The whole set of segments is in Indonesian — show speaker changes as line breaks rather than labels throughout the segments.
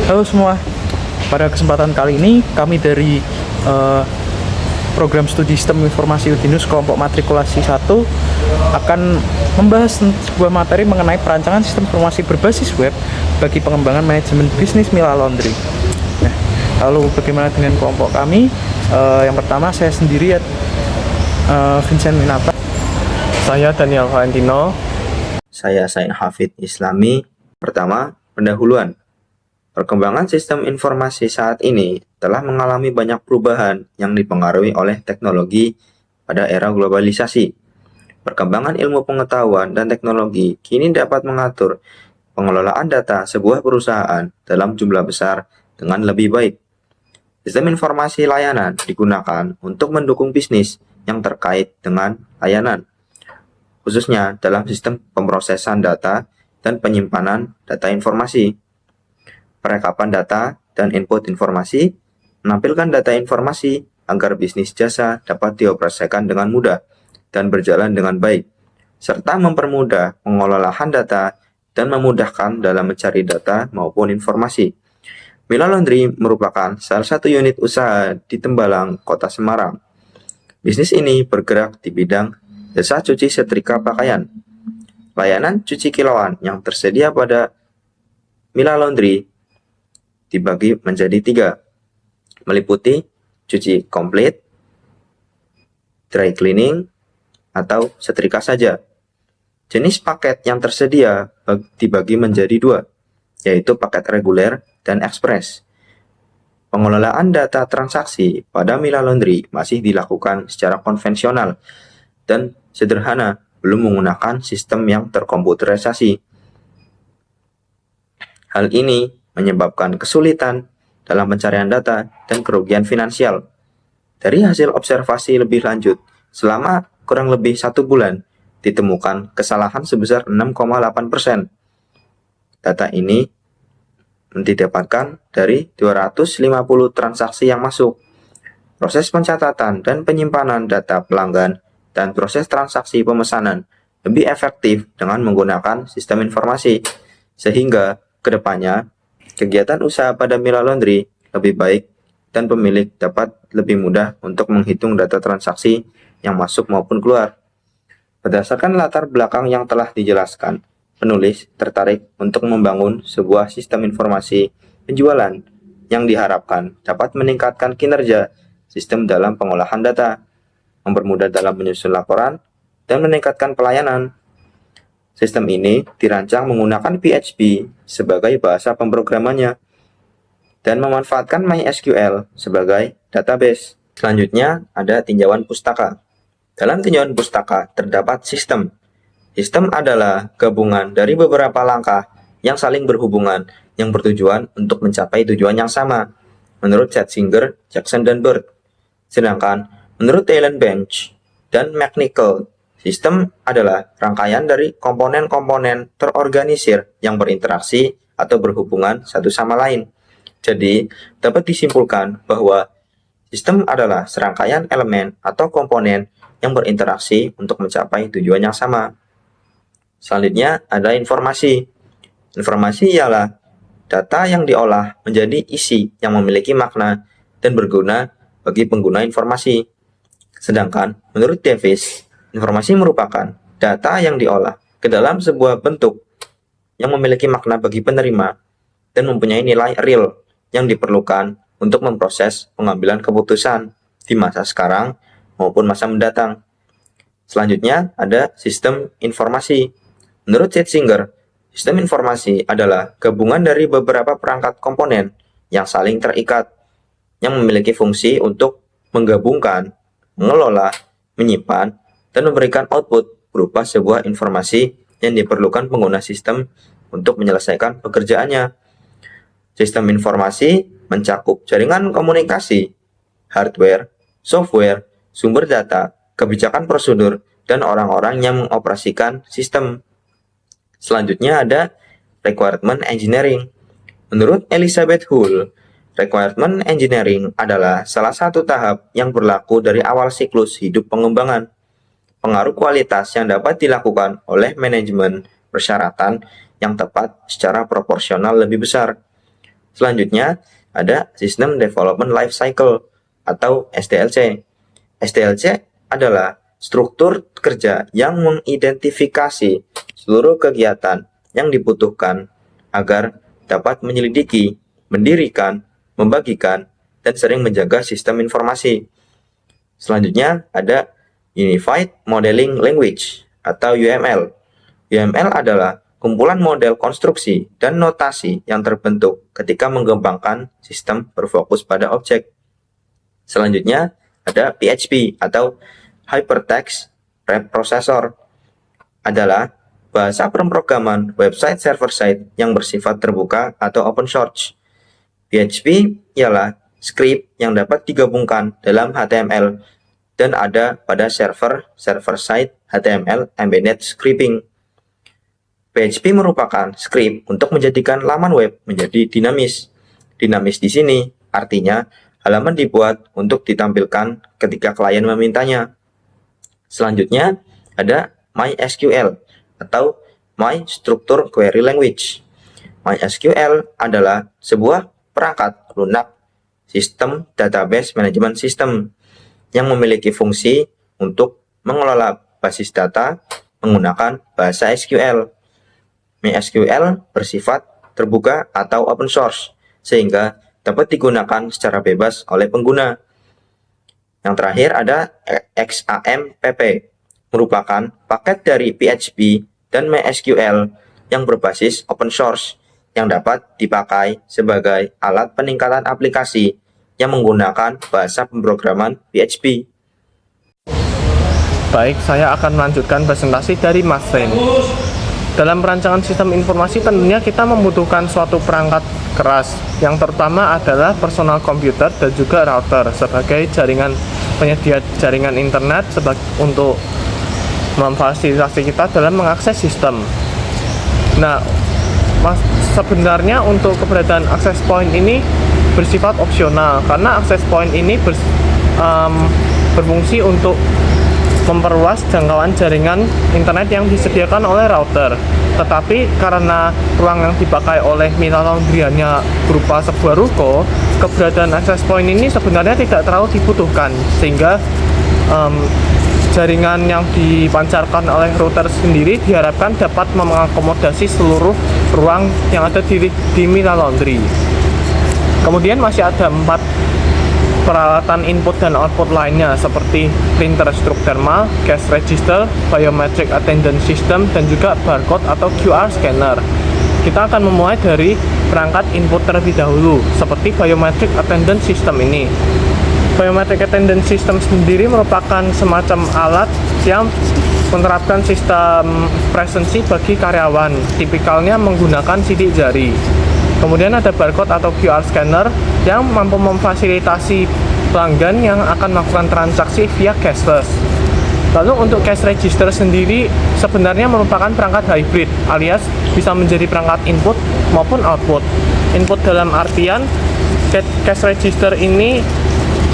Halo semua, pada kesempatan kali ini kami dari program studi sistem informasi Udinus kelompok matrikulasi 1 akan membahas sebuah materi mengenai perancangan sistem informasi berbasis web bagi pengembangan manajemen bisnis Mila Laundry. Nah, lalu bagaimana dengan kelompok kami? Yang pertama saya sendiri, Vincent Winata.
Saya Daniel Valentino.
Saya Sain Hafid Islami. Pertama, pendahuluan. Perkembangan sistem informasi saat ini telah mengalami banyak perubahan yang dipengaruhi oleh teknologi pada era globalisasi. Perkembangan ilmu pengetahuan dan teknologi kini dapat mengatur pengelolaan data sebuah perusahaan dalam jumlah besar dengan lebih baik. Sistem informasi layanan digunakan untuk mendukung bisnis yang terkait dengan layanan, khususnya dalam sistem pemrosesan data dan penyimpanan data informasi, perekapan data dan input informasi, menampilkan data informasi agar bisnis jasa dapat dioperasikan dengan mudah dan berjalan dengan baik, serta mempermudah pengelolaan data dan memudahkan dalam mencari data maupun informasi. Mila Laundry merupakan salah satu unit usaha di Tembalang, Kota Semarang. Bisnis ini bergerak di bidang jasa cuci setrika pakaian. Layanan cuci kilauan yang tersedia pada Mila Laundry dibagi menjadi 3, meliputi cuci komplit, dry cleaning, atau setrika saja. Jenis paket yang tersedia dibagi menjadi 2, yaitu paket reguler dan ekspres. Pengelolaan data transaksi pada Mila Laundry masih dilakukan secara konvensional dan sederhana, belum menggunakan sistem yang terkomputerisasi. Hal ini menyebabkan kesulitan dalam pencarian data dan kerugian finansial. Dari hasil observasi lebih lanjut, selama kurang lebih 1 bulan, ditemukan kesalahan sebesar 6,8%. Data ini didapatkan dari 250 transaksi yang masuk. Proses pencatatan dan penyimpanan data pelanggan dan proses transaksi pemesanan lebih efektif dengan menggunakan sistem informasi, sehingga kedepannya kegiatan usaha pada Mila Laundry lebih baik dan pemilik dapat lebih mudah untuk menghitung data transaksi yang masuk maupun keluar. Berdasarkan latar belakang yang telah dijelaskan, penulis tertarik untuk membangun sebuah sistem informasi penjualan yang diharapkan dapat meningkatkan kinerja sistem dalam pengolahan data, mempermudah dalam menyusun laporan, dan meningkatkan pelayanan. Sistem ini dirancang menggunakan PHP sebagai bahasa pemrogramannya dan memanfaatkan MySQL sebagai database. Selanjutnya ada tinjauan pustaka. Dalam tinjauan pustaka terdapat sistem. Sistem adalah gabungan dari beberapa langkah yang saling berhubungan yang bertujuan untuk mencapai tujuan yang sama, menurut Setzinger, Jackson, dan Bird. Sedangkan menurut Talent Bench dan McNichol, sistem adalah rangkaian dari komponen-komponen terorganisir yang berinteraksi atau berhubungan satu sama lain. Jadi, dapat disimpulkan bahwa sistem adalah serangkaian elemen atau komponen yang berinteraksi untuk mencapai tujuan yang sama. Selanjutnya ada informasi. Informasi ialah data yang diolah menjadi isi yang memiliki makna dan berguna bagi pengguna informasi. Sedangkan menurut Davis, informasi merupakan data yang diolah ke dalam sebuah bentuk yang memiliki makna bagi penerima dan mempunyai nilai real yang diperlukan untuk memproses pengambilan keputusan di masa sekarang maupun masa mendatang. Selanjutnya ada sistem informasi. Menurut Setzinger, sistem informasi adalah gabungan dari beberapa perangkat komponen yang saling terikat, yang memiliki fungsi untuk menggabungkan, mengelola, menyimpan, dan memberikan output berupa sebuah informasi yang diperlukan pengguna sistem untuk menyelesaikan pekerjaannya. Sistem informasi mencakup jaringan komunikasi, hardware, software, sumber data, kebijakan prosedur, dan orang-orang yang mengoperasikan sistem. Selanjutnya ada requirement engineering. Menurut Elizabeth Hull, requirement engineering adalah salah satu tahap yang berlaku dari awal siklus hidup pengembangan. Pengaruh kualitas yang dapat dilakukan oleh manajemen persyaratan yang tepat secara proporsional lebih besar. Selanjutnya, ada System Development Life Cycle atau SDLC. SDLC adalah struktur kerja yang mengidentifikasi seluruh kegiatan yang dibutuhkan agar dapat menyelidiki, mendirikan, membagikan, dan sering menjaga sistem informasi. Selanjutnya ada Unified Modeling Language atau UML. UML adalah kumpulan model konstruksi dan notasi yang terbentuk ketika mengembangkan sistem berfokus pada objek. Selanjutnya ada PHP atau Hypertext Preprocessor, adalah bahasa pemrograman website server-side yang bersifat terbuka atau open source. PHP ialah skrip yang dapat digabungkan dalam HTML dan ada pada server-side HTML embedded scripting. PHP merupakan skrip untuk menjadikan laman web menjadi dinamis. Dinamis di sini artinya halaman dibuat untuk ditampilkan ketika klien memintanya. Selanjutnya ada MySQL atau My Structured Query Language. MySQL adalah sebuah perangkat lunak sistem database management system yang memiliki fungsi untuk mengelola basis data menggunakan bahasa SQL. MySQL bersifat terbuka atau open source sehingga dapat digunakan secara bebas oleh pengguna. Yang terakhir ada XAMPP, merupakan paket dari PHP dan MySQL yang berbasis open source yang dapat dipakai sebagai alat peningkatan aplikasi yang menggunakan bahasa pemrograman PHP.
Baik, saya akan melanjutkan presentasi dari Mas Ren. Dalam perancangan sistem informasi tentunya kita membutuhkan suatu perangkat keras yang terutama adalah personal komputer dan juga router sebagai jaringan penyedia jaringan internet untuk memfasilitasi kita dalam mengakses sistem. Nah, sebenarnya untuk keberadaan access point ini bersifat opsional karena access point ini berfungsi untuk memperluas jangkauan jaringan internet yang disediakan oleh router. Tetapi karena ruang yang dipakai oleh Mila Laundry hanya berupa sebuah ruko, keberadaan access point ini sebenarnya tidak terlalu dibutuhkan, sehingga jaringan yang dipancarkan oleh router sendiri diharapkan dapat mengakomodasi seluruh ruang yang ada di Mila Laundry. Kemudian masih ada 4 peralatan input dan output lainnya seperti printer struk thermal, cash register, biometric attendance system, dan juga barcode atau QR scanner. Kita akan memulai dari perangkat input terlebih dahulu, seperti biometric attendance system ini. Biometric attendance system sendiri merupakan semacam alat yang menerapkan sistem presensi bagi karyawan, tipikalnya menggunakan sidik jari. Kemudian ada barcode atau QR scanner yang mampu memfasilitasi pelanggan yang akan melakukan transaksi via cashless. Lalu untuk cash register sendiri sebenarnya merupakan perangkat hybrid alias bisa menjadi perangkat input maupun output. Input dalam artian cash register ini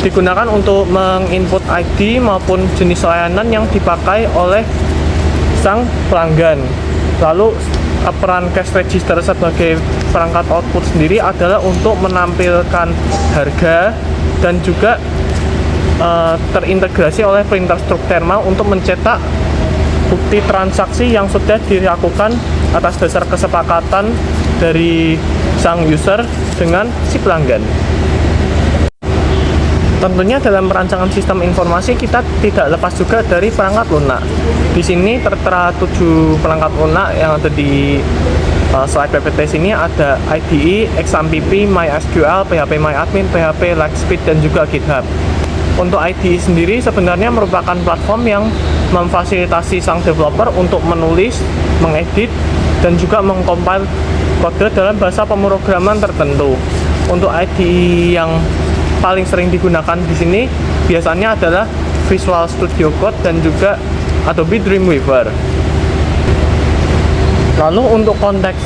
digunakan untuk menginput ID maupun jenis layanan yang dipakai oleh sang pelanggan. Lalu peran cash register sebagai perangkat output sendiri adalah untuk menampilkan harga dan juga terintegrasi oleh printer struk thermal untuk mencetak bukti transaksi yang sudah dilakukan atas dasar kesepakatan dari sang user dengan si pelanggan. Tentunya dalam perancangan sistem informasi kita tidak lepas juga dari perangkat lunak. Di sini tertera 7 perangkat lunak yang ada di slide PPT sini, ada IDE, XAMPP, MySQL, PHP-MyAdmin, PHP Lightspeed, dan juga GitHub. Untuk IDE sendiri sebenarnya merupakan platform yang memfasilitasi sang developer untuk menulis, mengedit, dan juga mengcompile kode dalam bahasa pemrograman tertentu. Untuk IDE yang paling sering digunakan di sini biasanya adalah Visual Studio Code dan juga Adobe Dreamweaver. Lalu untuk konteks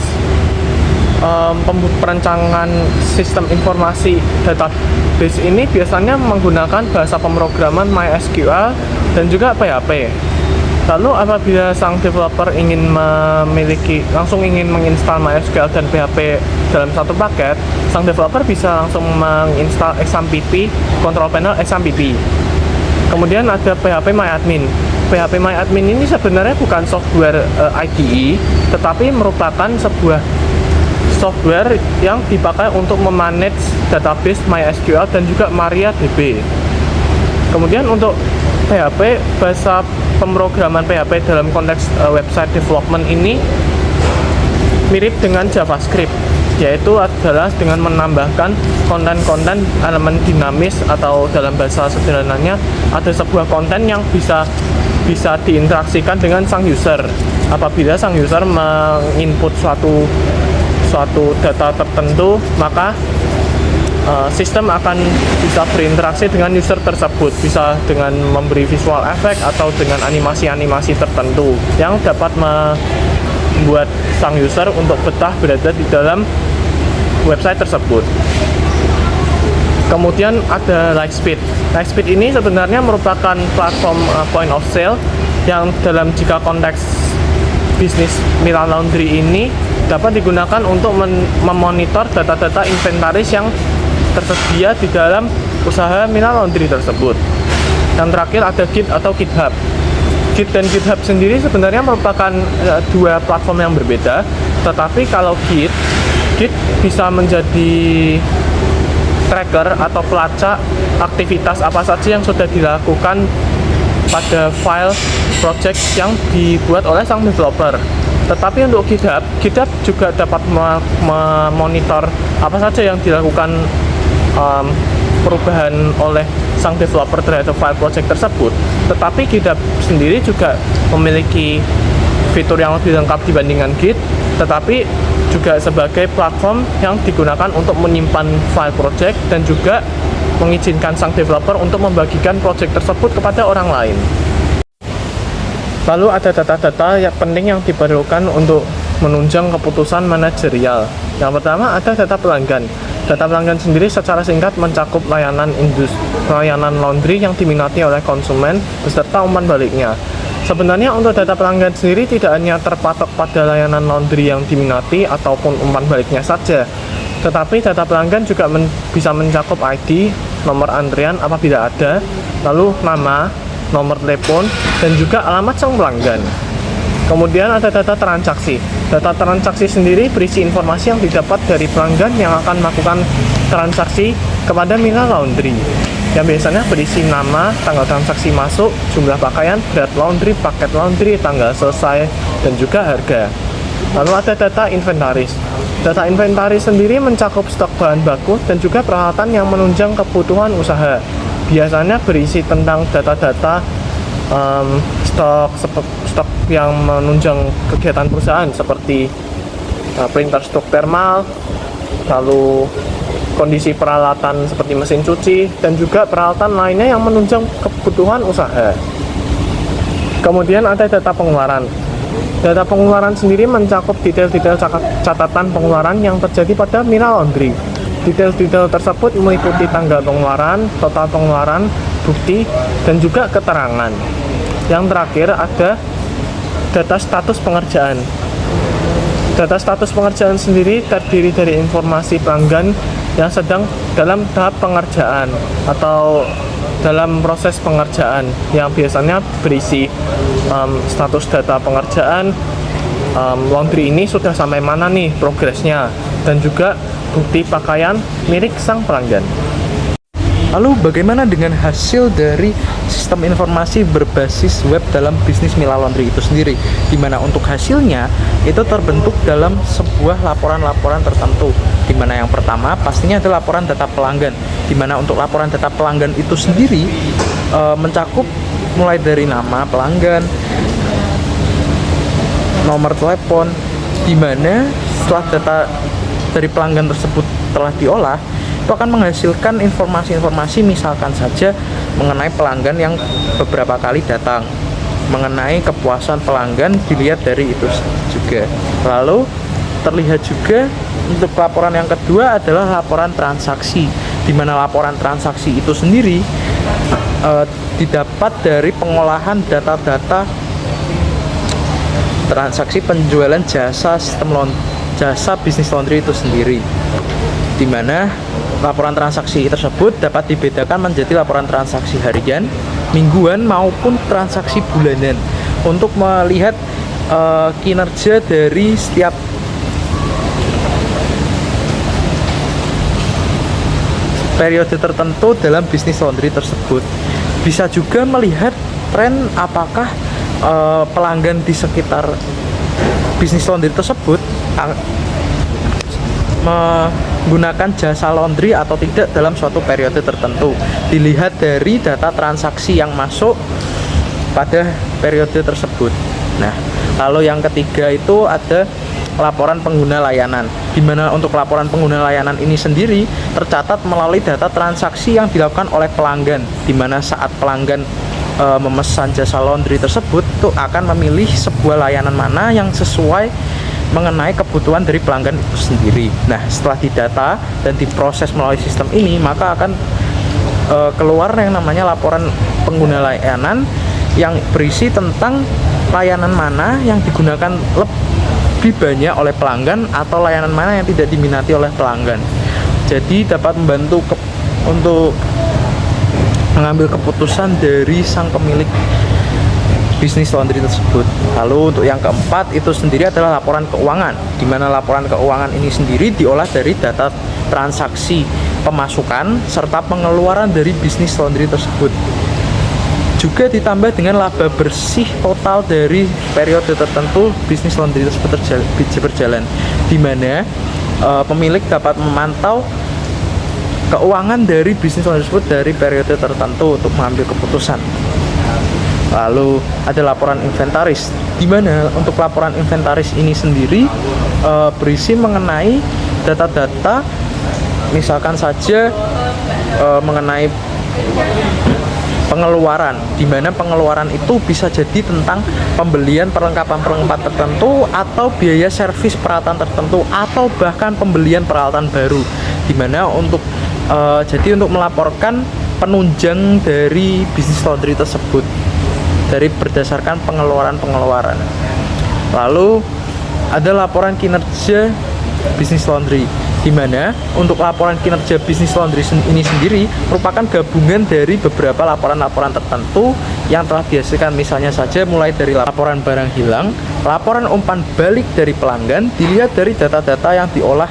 perancangan sistem informasi database ini biasanya menggunakan bahasa pemrograman MySQL dan juga PHP. Lalu apabila sang developer langsung ingin menginstal MySQL dan PHP dalam satu paket, sang developer bisa langsung menginstal XAMPP, Control Panel XAMPP. Kemudian ada PHP MyAdmin. PHP MyAdmin ini sebenarnya bukan software IDE, tetapi merupakan sebuah software yang dipakai untuk memanage database MySQL dan juga MariaDB. Kemudian untuk PHP, bahasa pemrograman PHP dalam konteks website development ini mirip dengan JavaScript, yaitu adalah dengan menambahkan konten-konten elemen dinamis, atau dalam bahasa sederhananya ada sebuah konten yang bisa diinteraksikan dengan sang user. Apabila sang user menginput suatu data tertentu, maka sistem akan bisa berinteraksi dengan user tersebut, bisa dengan memberi visual effect atau dengan animasi-animasi tertentu yang dapat membuat sang user untuk betah berada di dalam website tersebut. Kemudian ada Lightspeed. Lightspeed ini sebenarnya merupakan platform point of sale yang dalam jika konteks bisnis Milan Laundry ini dapat digunakan untuk memonitor data-data inventaris yang tersedia di dalam usaha Milan Laundry tersebut. Yang terakhir ada Git atau GitHub. Git dan GitHub sendiri sebenarnya merupakan dua platform yang berbeda, tetapi kalau Git bisa menjadi tracker atau pelacak aktivitas apa saja yang sudah dilakukan pada file project yang dibuat oleh sang developer. Tetapi untuk GitHub juga dapat memonitor apa saja yang dilakukan perubahan oleh sang developer terhadap file project tersebut. Tetapi GitHub sendiri juga memiliki fitur yang lebih lengkap dibandingkan Git, tetapi juga sebagai platform yang digunakan untuk menyimpan file project dan juga mengizinkan sang developer untuk membagikan project tersebut kepada orang lain. Lalu ada data-data yang penting yang diperlukan untuk menunjang keputusan manajerial. Yang pertama ada data pelanggan. Data pelanggan sendiri secara singkat mencakup layanan laundry yang diminati oleh konsumen beserta umpan baliknya. Sebenarnya untuk data pelanggan sendiri tidak hanya terpatok pada layanan laundry yang diminati ataupun umpan baliknya saja, tetapi data pelanggan juga bisa mencakup ID, nomor antrian apabila ada, lalu nama, nomor telepon, dan juga alamat sang pelanggan. Kemudian ada data transaksi. Data transaksi sendiri berisi informasi yang didapat dari pelanggan yang akan melakukan transaksi kepada Milan Laundry, yang biasanya berisi nama, tanggal transaksi masuk, jumlah pakaian, berat laundry, paket laundry, tanggal selesai, dan juga harga. Lalu ada data inventaris. Data inventaris sendiri mencakup stok bahan baku dan juga peralatan yang menunjang kebutuhan usaha. Biasanya berisi tentang data-data stok yang menunjang kegiatan perusahaan seperti printer stok thermal, lalu kondisi peralatan seperti mesin cuci, dan juga peralatan lainnya yang menunjang kebutuhan usaha. Kemudian ada data pengeluaran. Data pengeluaran sendiri mencakup detail-detail catatan pengeluaran yang terjadi pada Milan Laundry. Detail-detail tersebut meliputi tanggal pengeluaran, total pengeluaran, bukti, dan juga keterangan. Yang terakhir ada data status pengerjaan. Data status pengerjaan sendiri terdiri dari informasi pelanggan yang sedang dalam tahap pengerjaan atau dalam proses pengerjaan, yang biasanya berisi status data pengerjaan, laundry ini sudah sampai mana nih progresnya, dan juga bukti pakaian milik sang pelanggan.
Lalu bagaimana dengan hasil dari sistem informasi berbasis web dalam bisnis Milan Laundry itu sendiri? Di mana untuk hasilnya itu terbentuk dalam sebuah laporan-laporan tertentu. Di mana yang pertama pastinya adalah laporan data pelanggan. Di mana untuk laporan data pelanggan itu sendiri mencakup mulai dari nama pelanggan, nomor telepon, di mana setelah data dari pelanggan tersebut telah diolah, itu akan menghasilkan informasi-informasi, misalkan saja mengenai pelanggan yang beberapa kali datang, mengenai kepuasan pelanggan dilihat dari itu juga. Lalu terlihat juga untuk laporan yang kedua adalah laporan transaksi, di mana laporan transaksi itu sendiri didapat dari pengolahan data-data transaksi penjualan jasa bisnis laundry itu sendiri, di mana laporan transaksi tersebut dapat dibedakan menjadi laporan transaksi harian, mingguan maupun transaksi bulanan untuk melihat kinerja dari setiap periode tertentu dalam bisnis laundry tersebut. Bisa juga melihat tren apakah pelanggan di sekitar bisnis laundry tersebut menggunakan jasa laundry atau tidak dalam suatu periode tertentu. Dilihat dari data transaksi yang masuk pada periode tersebut. Nah, lalu yang ketiga itu ada laporan pengguna layanan, di mana untuk laporan pengguna layanan ini sendiri tercatat melalui data transaksi yang dilakukan oleh pelanggan, di mana saat pelanggan memesan jasa laundry tersebut tuh akan memilih sebuah layanan mana yang sesuai mengenai kebutuhan dari pelanggan itu sendiri. Nah, setelah didata dan diproses melalui sistem ini, maka akan keluar yang namanya laporan pengguna layanan yang berisi tentang layanan mana yang digunakan lebih banyak oleh pelanggan atau layanan mana yang tidak diminati oleh pelanggan. Jadi dapat membantu untuk mengambil keputusan dari sang pemilik bisnis laundry tersebut. Lalu untuk yang keempat itu sendiri adalah laporan keuangan, di mana laporan keuangan ini sendiri diolah dari data transaksi pemasukan serta pengeluaran dari bisnis laundry tersebut. Juga ditambah dengan laba bersih total dari periode tertentu bisnis laundry tersebut berjalan, di mana pemilik dapat memantau keuangan dari bisnis laundry tersebut dari periode tertentu untuk mengambil keputusan. Lalu ada laporan inventaris, di mana untuk laporan inventaris ini sendiri berisi mengenai data-data, misalkan saja mengenai pengeluaran, di mana pengeluaran itu bisa jadi tentang pembelian perlengkapan tertentu atau biaya servis peralatan tertentu atau bahkan pembelian peralatan baru, di mana untuk jadi untuk melaporkan penunjang dari bisnis laundry tersebut dari berdasarkan pengeluaran. Lalu ada laporan kinerja bisnis laundry, di mana untuk laporan kinerja bisnis laundry ini sendiri merupakan gabungan dari beberapa laporan-laporan tertentu yang telah dihasilkan, misalnya saja mulai dari laporan barang hilang, laporan umpan balik dari pelanggan, dilihat dari data-data yang diolah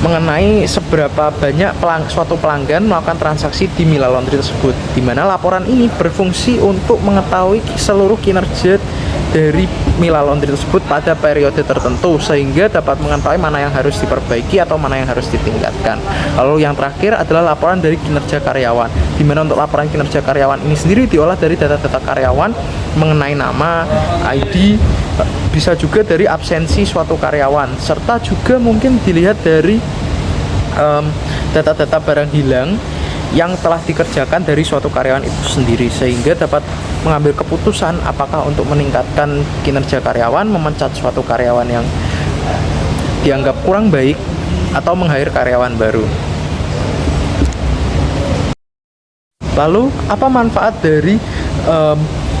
mengenai seberapa banyak suatu pelanggan melakukan transaksi di Mila Laundry tersebut, di mana laporan ini berfungsi untuk mengetahui seluruh kinerja dari Mila Laundry tersebut pada periode tertentu, sehingga dapat mengetahui mana yang harus diperbaiki atau mana yang harus ditingkatkan. Lalu yang terakhir adalah laporan dari kinerja karyawan, di mana untuk laporan kinerja karyawan ini sendiri diolah dari data-data karyawan mengenai nama, ID, bisa juga dari absensi suatu karyawan, serta juga mungkin dilihat dari data-data barang hilang yang telah dikerjakan dari suatu karyawan itu sendiri, sehingga dapat mengambil keputusan apakah untuk meningkatkan kinerja karyawan, memecat suatu karyawan yang dianggap kurang baik, atau meng-hire karyawan baru. Lalu apa manfaat dari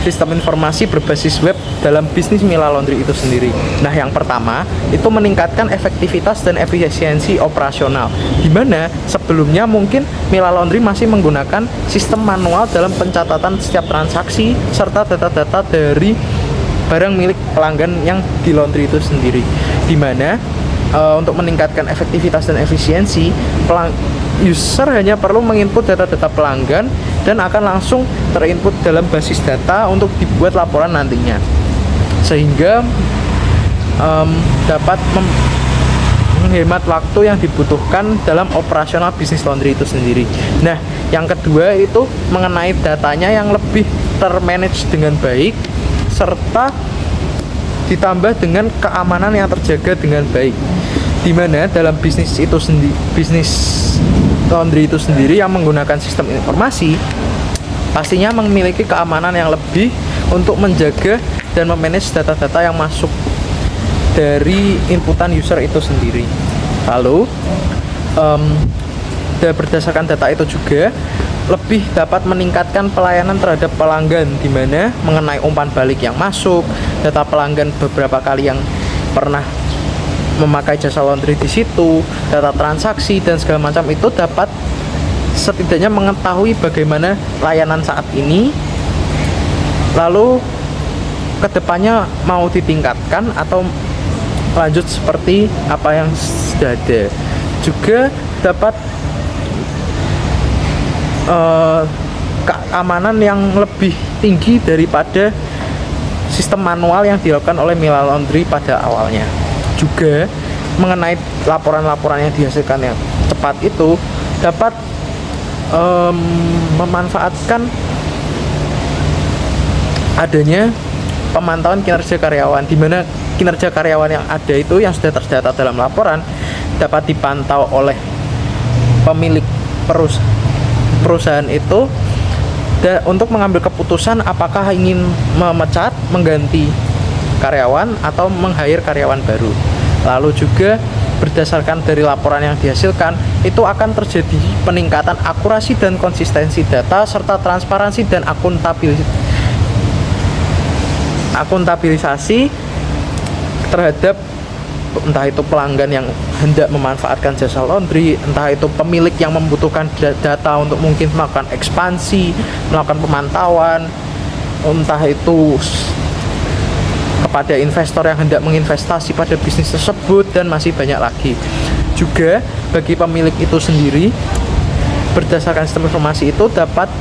sistem informasi berbasis web dalam bisnis Mila Laundry itu sendiri? Nah, yang pertama itu meningkatkan efektivitas dan efisiensi operasional, di mana sebelumnya mungkin Mila Laundry masih menggunakan sistem manual dalam pencatatan setiap transaksi serta data-data dari barang milik pelanggan yang di laundry itu sendiri, di mana untuk meningkatkan efektivitas dan efisiensi, user hanya perlu menginput data-data pelanggan dan akan langsung terinput dalam basis data untuk dibuat laporan nantinya, sehingga dapat menghemat waktu yang dibutuhkan dalam operasional bisnis laundry itu sendiri. Nah, yang kedua itu mengenai datanya yang lebih termanage dengan baik serta ditambah dengan keamanan yang terjaga dengan baik, di mana dalam bisnis itu sendiri, bisnis laundry itu sendiri yang menggunakan sistem informasi pastinya memiliki keamanan yang lebih untuk menjaga dan memanage data-data yang masuk dari inputan user itu sendiri. Lalu berdasarkan data itu juga lebih dapat meningkatkan pelayanan terhadap pelanggan, di mana mengenai umpan balik yang masuk, data pelanggan beberapa kali yang pernah memakai jasa laundry di situ, data transaksi dan segala macam itu dapat setidaknya mengetahui bagaimana layanan saat ini, lalu kedepannya mau ditingkatkan atau lanjut seperti apa yang sudah ada. Juga dapat keamanan yang lebih tinggi daripada sistem manual yang dilakukan oleh Mila Laundry pada awalnya. Juga mengenai laporan-laporan yang dihasilkan yang cepat itu dapat memanfaatkan adanya pemantauan kinerja karyawan, di mana kinerja karyawan yang ada itu yang sudah terdata dalam laporan dapat dipantau oleh pemilik perusahaan itu untuk mengambil keputusan apakah ingin memecat, mengganti karyawan atau meng-hire karyawan baru. Lalu juga berdasarkan dari laporan yang dihasilkan itu akan terjadi peningkatan akurasi dan konsistensi data serta transparansi dan akuntablisasi terhadap entah itu pelanggan yang hendak memanfaatkan jasa laundry, entah itu pemilik yang membutuhkan data untuk mungkin melakukan ekspansi, melakukan pemantauan, entah itu kepada investor yang hendak menginvestasi pada bisnis tersebut, dan masih banyak lagi. Juga bagi pemilik itu sendiri, berdasarkan sistem informasi itu dapat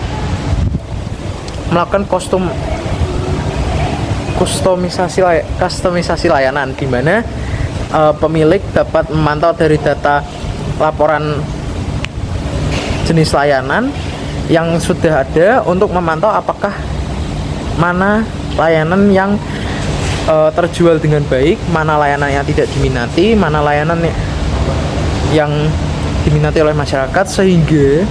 melakukan kustomisasi layanan, di mana pemilik dapat memantau dari data laporan jenis layanan yang sudah ada untuk memantau apakah mana layanan yang terjual dengan baik, mana layanan yang tidak diminati, mana layanan yang diminati oleh masyarakat, sehingga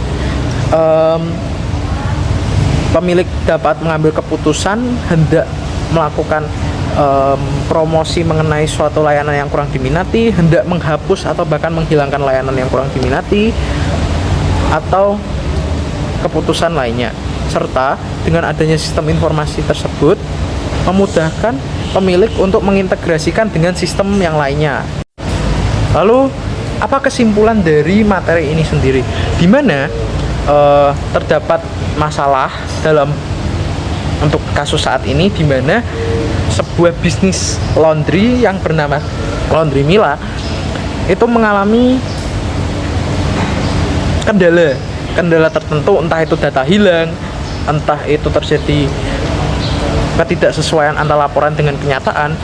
pemilik dapat mengambil keputusan hendak melakukan promosi mengenai suatu layanan yang kurang diminati, hendak menghapus atau bahkan menghilangkan layanan yang kurang diminati, atau keputusan lainnya. Serta dengan adanya sistem informasi tersebut memudahkan pemilik untuk mengintegrasikan dengan sistem yang lainnya. Lalu apa kesimpulan dari materi ini sendiri? Di mana terdapat masalah dalam untuk kasus saat ini, di mana sebuah bisnis laundry yang bernama Laundry Mila itu mengalami kendala tertentu, entah itu data hilang, entah itu terjadi ketidaksesuaian antara laporan dengan kenyataan,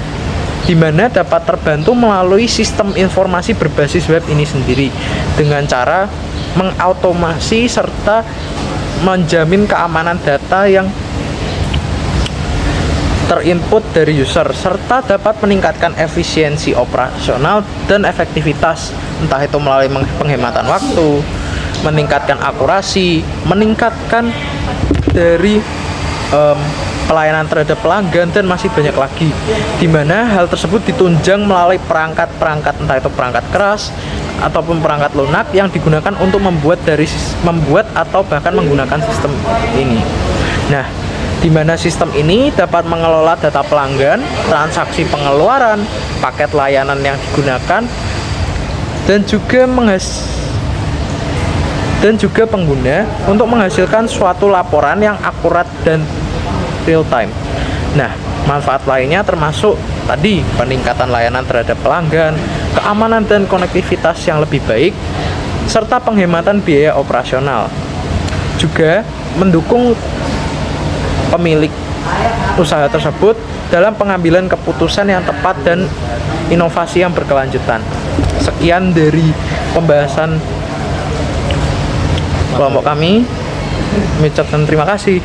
di mana dapat terbantu melalui sistem informasi berbasis web ini sendiri dengan cara mengautomasi serta menjamin keamanan data yang terinput dari user, serta dapat meningkatkan efisiensi operasional dan efektivitas, entah itu melalui penghematan waktu, meningkatkan akurasi, meningkatkan dari pelayanan terhadap pelanggan, dan masih banyak lagi, di mana hal tersebut ditunjang melalui perangkat-perangkat, entah itu perangkat keras ataupun perangkat lunak yang digunakan untuk membuat atau bahkan menggunakan sistem ini. Nah, di mana sistem ini dapat mengelola data pelanggan, transaksi pengeluaran, paket layanan yang digunakan, dan juga pengguna untuk menghasilkan suatu laporan yang akurat dan real time. Nah, manfaat lainnya termasuk tadi peningkatan layanan terhadap pelanggan, keamanan dan konektivitas yang lebih baik, serta penghematan biaya operasional. Juga mendukung pemilik usaha tersebut dalam pengambilan keputusan yang tepat dan inovasi yang berkelanjutan. Sekian dari pembahasan kelompok kami. Mengucapkan terima kasih.